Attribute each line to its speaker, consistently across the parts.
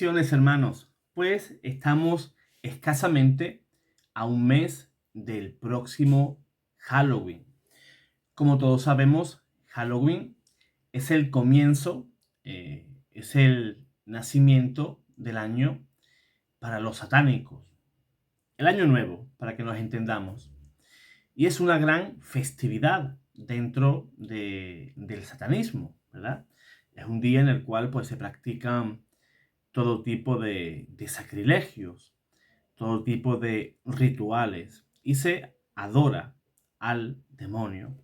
Speaker 1: Bendiciones, hermanos. Pues estamos escasamente a un mes del próximo Halloween. Como todos sabemos, Halloween es el comienzo, es el nacimiento del año para los satánicos. El año nuevo, para que nos entendamos. Y es una gran festividad dentro del satanismo, ¿verdad? Es un día en el cual pues, se practican todo tipo de sacrilegios, todo tipo de rituales y se adora al demonio.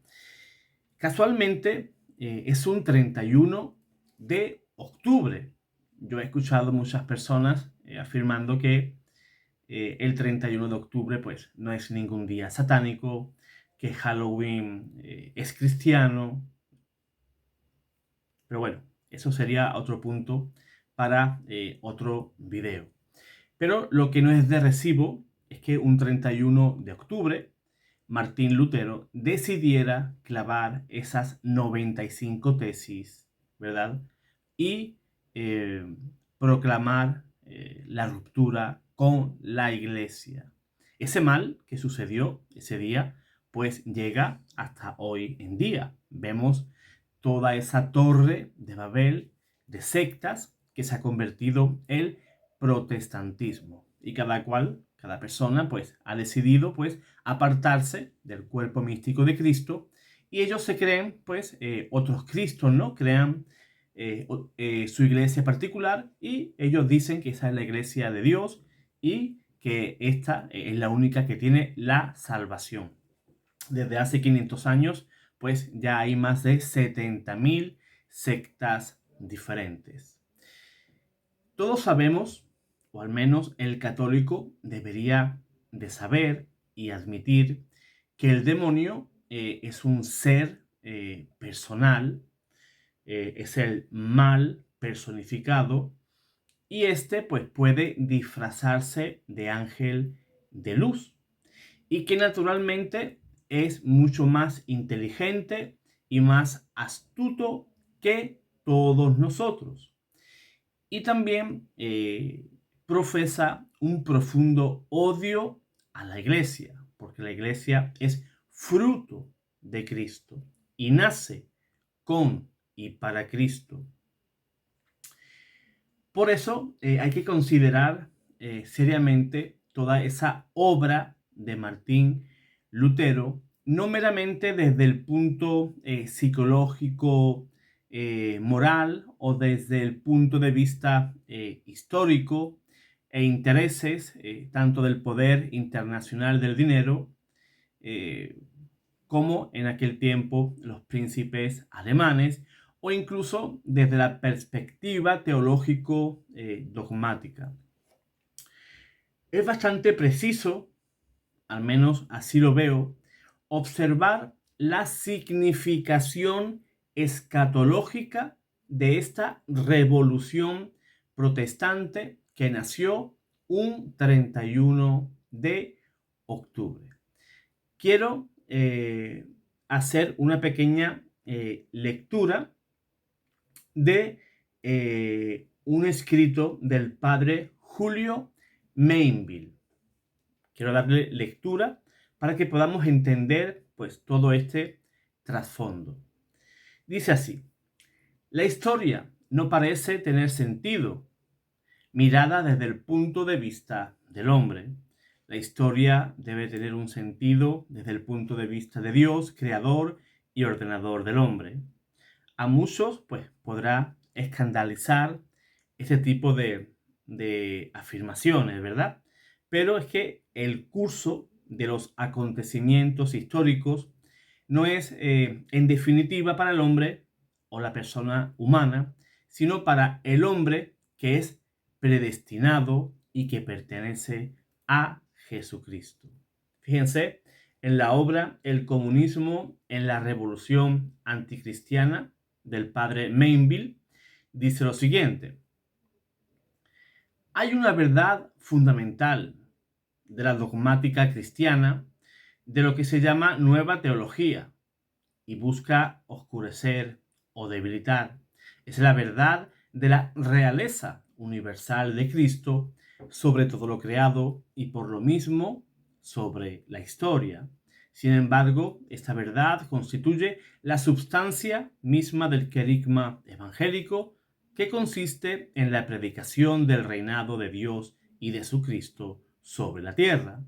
Speaker 1: Casualmente es un 31 de octubre. Yo he escuchado muchas personas afirmando que el 31 de octubre pues no es ningún día satánico, que Halloween es cristiano. Pero bueno, eso sería otro punto para otro video. Pero lo que no es de recibo es que un 31 de octubre Martín Lutero decidiera clavar esas 95 tesis, ¿verdad? Y proclamar la ruptura con la iglesia. Ese mal que sucedió ese día, pues llega hasta hoy en día. Vemos toda esa torre de Babel de sectas que se ha convertido el protestantismo. Y cada persona, pues, ha decidido, pues, apartarse del cuerpo místico de Cristo y ellos se creen, pues, otros Cristos, ¿no? Crean su iglesia particular y ellos dicen que esa es la iglesia de Dios y que esta es la única que tiene la salvación. Desde hace 500 años, pues ya hay más de 70.000 sectas diferentes. Todos sabemos, o al menos el católico debería de saber y admitir que el demonio es un ser personal, es el mal personificado y este pues puede disfrazarse de ángel de luz y que naturalmente es mucho más inteligente y más astuto que todos nosotros. Y también profesa un profundo odio a la iglesia, porque la iglesia es fruto de Cristo y nace con y para Cristo. Por eso hay que considerar seriamente toda esa obra de Martín Lutero, no meramente desde el punto psicológico, moral o desde el punto de vista histórico e intereses tanto del poder internacional del dinero eh, como en aquel tiempo los príncipes alemanes o incluso desde la perspectiva teológico-dogmática. Es bastante preciso, al menos así lo veo, observar la significación escatológica de esta revolución protestante que nació un 31 de octubre. Quiero hacer una pequeña lectura de un escrito del padre Julio Mainville. Quiero darle lectura para que podamos entender pues todo este trasfondo. Dice así: la historia no parece tener sentido mirada desde el punto de vista del hombre. La historia debe tener un sentido desde el punto de vista de Dios, creador y ordenador del hombre. A muchos pues podrá escandalizar este tipo de afirmaciones, ¿verdad? Pero es que el curso de los acontecimientos históricos no es en definitiva para el hombre o la persona humana, sino para el hombre que es predestinado y que pertenece a Jesucristo. Fíjense en la obra El comunismo en la revolución anticristiana del padre Mainville, dice lo siguiente: hay una verdad fundamental de la dogmática cristiana de lo que se llama nueva teología y busca oscurecer o debilitar. Es la verdad de la realeza universal de Cristo sobre todo lo creado y por lo mismo sobre la historia. Sin embargo, esta verdad constituye la substancia misma del querigma evangélico, que consiste en la predicación del reinado de Dios y de su Cristo sobre la tierra.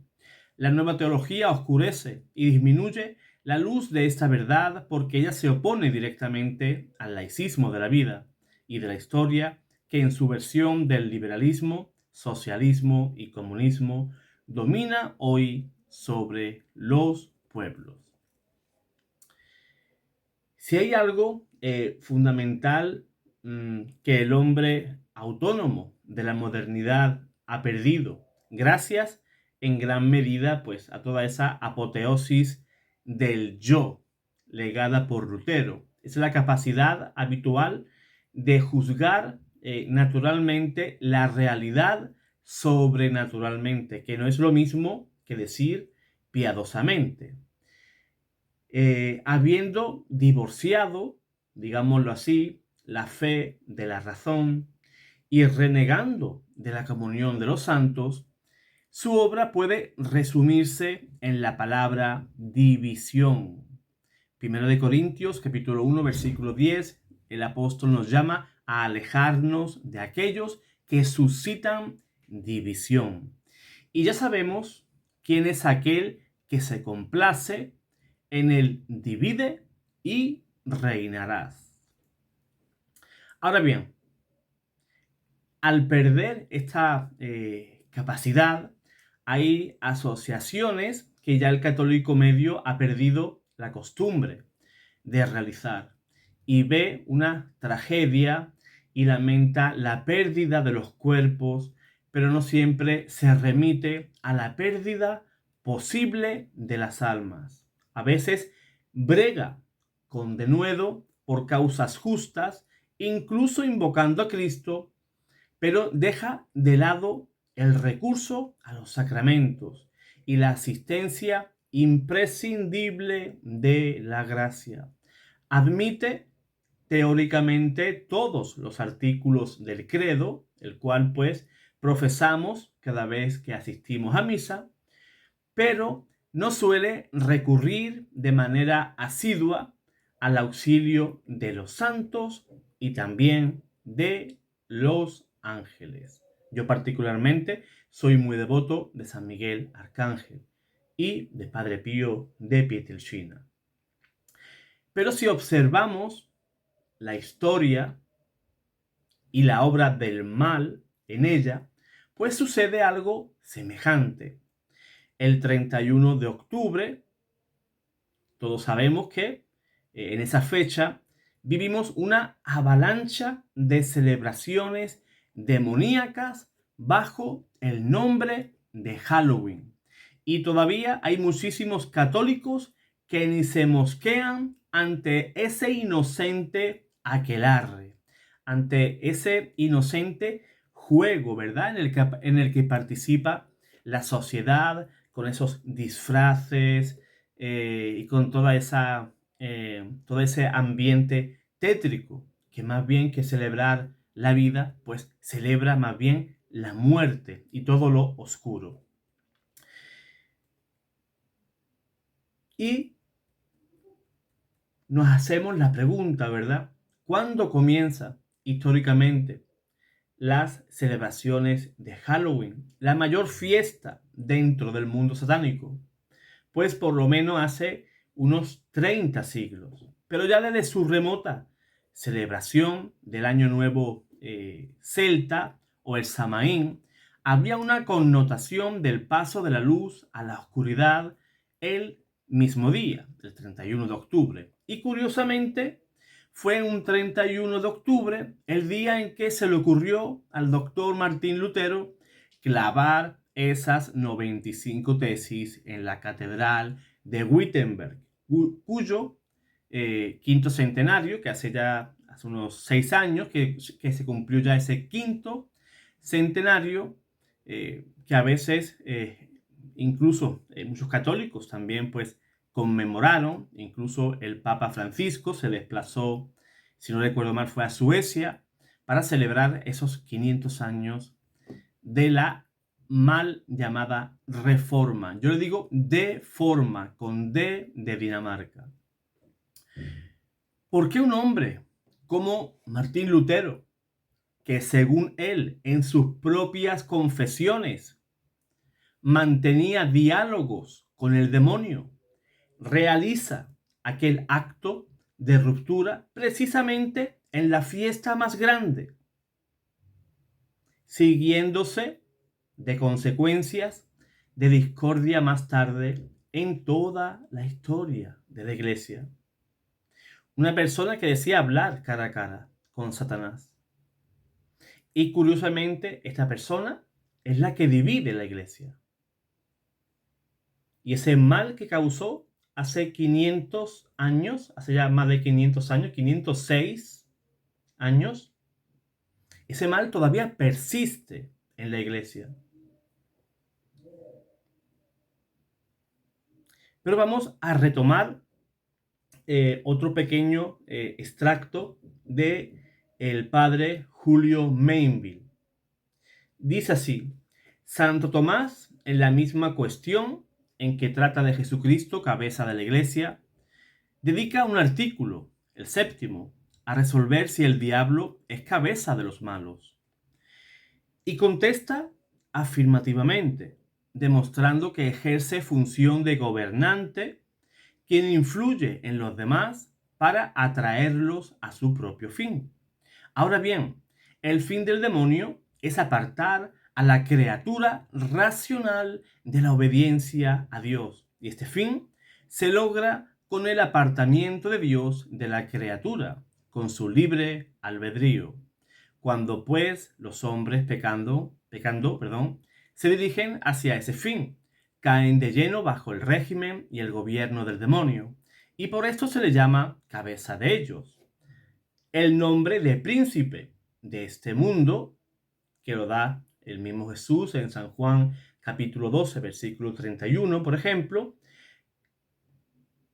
Speaker 1: La nueva teología oscurece y disminuye la luz de esta verdad porque ella se opone directamente al laicismo de la vida y de la historia, que en su versión del liberalismo, socialismo y comunismo domina hoy sobre los pueblos. Si hay algo fundamental que el hombre autónomo de la modernidad ha perdido, gracias en gran medida pues a toda esa apoteosis del yo legada por Lutero, es la capacidad habitual de juzgar naturalmente la realidad sobrenaturalmente, que no es lo mismo que decir piadosamente. Habiendo divorciado, digámoslo así, la fe de la razón y renegando de la comunión de los santos, su obra puede resumirse en la palabra división. Primero de Corintios, capítulo 1, versículo 10, el apóstol nos llama a alejarnos de aquellos que suscitan división. Y ya sabemos quién es aquel que se complace en el divide y reinarás. Ahora bien, al perder esta capacidad, hay asociaciones que ya el católico medio ha perdido la costumbre de realizar y ve una tragedia y lamenta la pérdida de los cuerpos, pero no siempre se remite a la pérdida posible de las almas. A veces brega con denuedo por causas justas, incluso invocando a Cristo, pero deja de lado el recurso a los sacramentos y la asistencia imprescindible de la gracia. Admite teóricamente todos los artículos del credo, el cual pues profesamos cada vez que asistimos a misa, pero no suele recurrir de manera asidua al auxilio de los santos y también de los ángeles. Yo particularmente soy muy devoto de San Miguel Arcángel y de Padre Pío de Pietrelcina. Pero si observamos la historia y la obra del mal en ella, pues sucede algo semejante. El 31 de octubre, todos sabemos que en esa fecha vivimos una avalancha de celebraciones demoníacas bajo el nombre de Halloween. Y todavía hay muchísimos católicos que ni se mosquean ante ese inocente aquelarre, ante ese inocente juego, ¿verdad? En el que participa la sociedad con esos disfraces y con todo ese ambiente tétrico, que más bien que celebrar la vida, pues celebra más bien la muerte y todo lo oscuro. Y nos hacemos la pregunta, ¿verdad? ¿Cuándo comienza históricamente las celebraciones de Halloween, la mayor fiesta dentro del mundo satánico? Pues por lo menos hace unos 30 siglos. Pero ya desde su remota celebración del Año Nuevo celta o el Samaín, había una connotación del paso de la luz a la oscuridad el mismo día, el 31 de octubre. Y curiosamente, fue un 31 de octubre el día en que se le ocurrió al doctor Martín Lutero clavar esas 95 tesis en la catedral de Wittenberg, cuyo quinto centenario, que hace unos 6 años que se cumplió ya ese quinto centenario, que a veces incluso muchos católicos también pues conmemoraron. Incluso el Papa Francisco se desplazó, si no recuerdo mal, fue a Suecia para celebrar esos 500 años de la mal llamada reforma. Yo le digo deforma, con D de Dinamarca. ¿Por qué un hombre como Martín Lutero, que según él en sus propias confesiones mantenía diálogos con el demonio, realiza aquel acto de ruptura precisamente en la fiesta más grande, siguiéndose de consecuencias de discordia más tarde en toda la historia de la iglesia? Una persona que decía hablar cara a cara con Satanás. Y curiosamente, esta persona es la que divide la iglesia. Y ese mal que causó hace 500 años, hace ya más de 500 años, 506 años, ese mal todavía persiste en la iglesia. Pero vamos a retomar otro pequeño extracto de el padre Julio Mainville. Dice así: Santo Tomás, en la misma cuestión en que trata de Jesucristo, cabeza de la iglesia, dedica un artículo, el séptimo, a resolver si el diablo es cabeza de los malos. Y contesta afirmativamente, demostrando que ejerce función de gobernante, quien influye en los demás para atraerlos a su propio fin. Ahora bien, el fin del demonio es apartar a la criatura racional de la obediencia a Dios. Y este fin se logra con el apartamiento de Dios de la criatura, con su libre albedrío. Cuando pues los hombres pecando, se dirigen hacia ese fin, caen de lleno bajo el régimen y el gobierno del demonio, y por esto se le llama cabeza de ellos. El nombre de príncipe de este mundo, que lo da el mismo Jesús en San Juan capítulo 12, versículo 31, por ejemplo,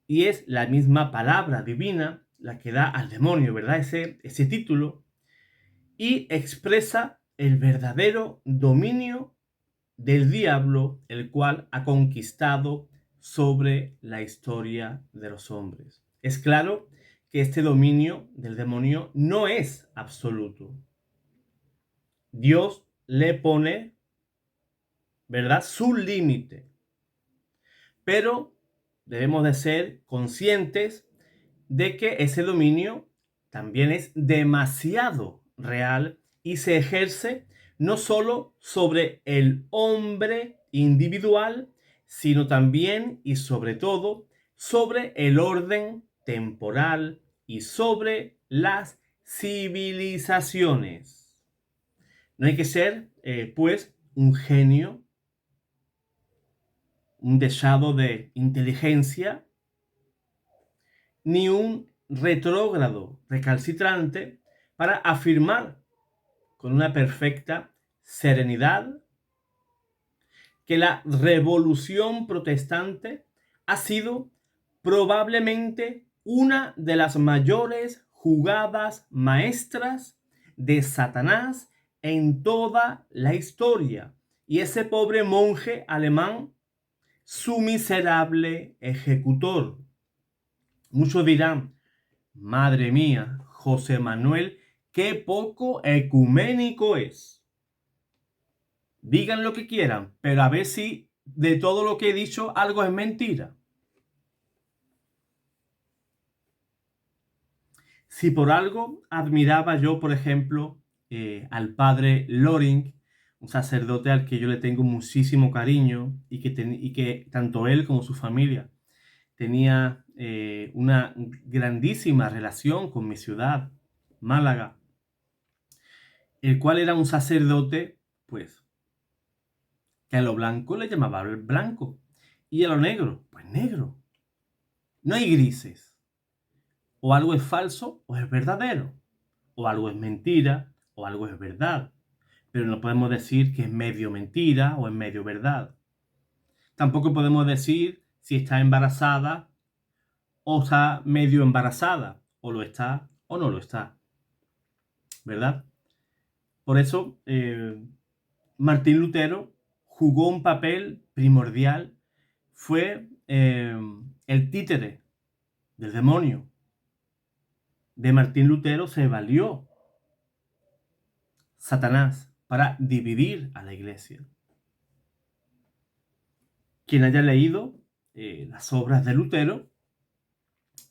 Speaker 1: y es la misma palabra divina la que da al demonio, ¿verdad? Ese título, y expresa el verdadero dominio del diablo, el cual ha conquistado sobre la historia de los hombres. Es claro que este dominio del demonio no es absoluto. Dios le pone, ¿verdad?, su límite. Pero debemos de ser conscientes de que ese dominio también es demasiado real y se ejerce no solo sobre el hombre individual, sino también y sobre todo sobre el orden temporal y sobre las civilizaciones. No hay que ser, pues, un genio, un dechado de inteligencia, ni un retrógrado recalcitrante para afirmar con una perfecta serenidad que la revolución protestante ha sido probablemente una de las mayores jugadas maestras de Satanás en toda la historia. Y ese pobre monje alemán, su miserable ejecutor. Muchos dirán: madre mía, José Manuel, qué poco ecuménico es. Digan lo que quieran, pero a ver si de todo lo que he dicho algo es mentira. Si por algo admiraba yo, por ejemplo, al padre Loring, un sacerdote al que yo le tengo muchísimo cariño y que tanto él como su familia tenía una grandísima relación con mi ciudad, Málaga, el cual era un sacerdote, pues, que a lo blanco le llamaba blanco y a lo negro, pues negro. No hay grises. O algo es falso o es verdadero. O algo es mentira o algo es verdad. Pero no podemos decir que es medio mentira o es medio verdad. Tampoco podemos decir si está embarazada o está medio embarazada. O lo está o no lo está. ¿Verdad? Por eso, Martín Lutero jugó un papel primordial, fue el títere del demonio. De Martín Lutero se valió Satanás para dividir a la iglesia. Quien haya leído las obras de Lutero,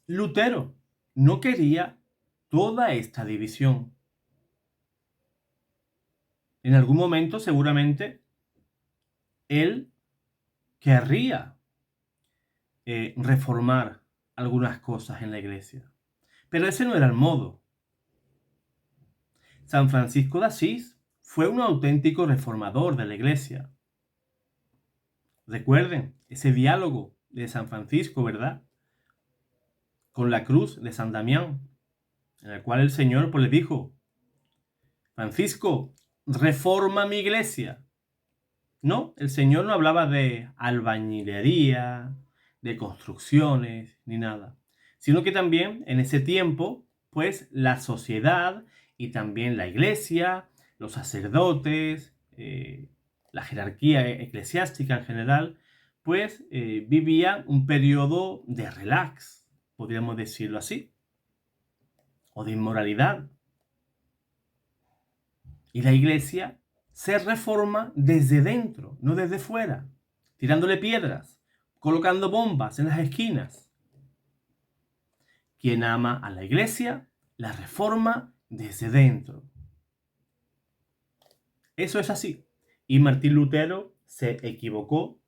Speaker 1: Lutero no quería toda esta división. En algún momento, seguramente, él querría reformar algunas cosas en la iglesia. Pero ese no era el modo. San Francisco de Asís fue un auténtico reformador de la iglesia. Recuerden ese diálogo de San Francisco, ¿verdad? Con la cruz de San Damián, en el cual el Señor pues, le dijo: Francisco, reforma mi iglesia. No, el Señor no hablaba de albañilería, de construcciones, ni nada, sino que también en ese tiempo, pues la sociedad y también la iglesia, los sacerdotes, la jerarquía eclesiástica en general, pues vivían un periodo de relax, podríamos decirlo así, o de inmoralidad. Y la iglesia se reforma desde dentro, no desde fuera, tirándole piedras, colocando bombas en las esquinas. Quien ama a la iglesia, la reforma desde dentro. Eso es así. Y Martín Lutero se equivocó.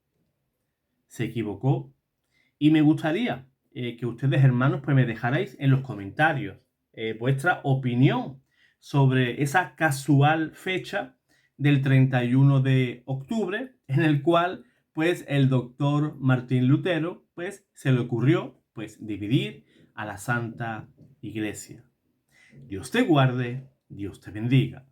Speaker 1: Y me gustaría que ustedes, hermanos, pues me dejarais en los comentarios vuestra opinión sobre esa casual fecha del 31 de octubre, en el cual pues el doctor Martín Lutero pues se le ocurrió pues dividir a la Santa Iglesia. Dios te guarde, Dios te bendiga.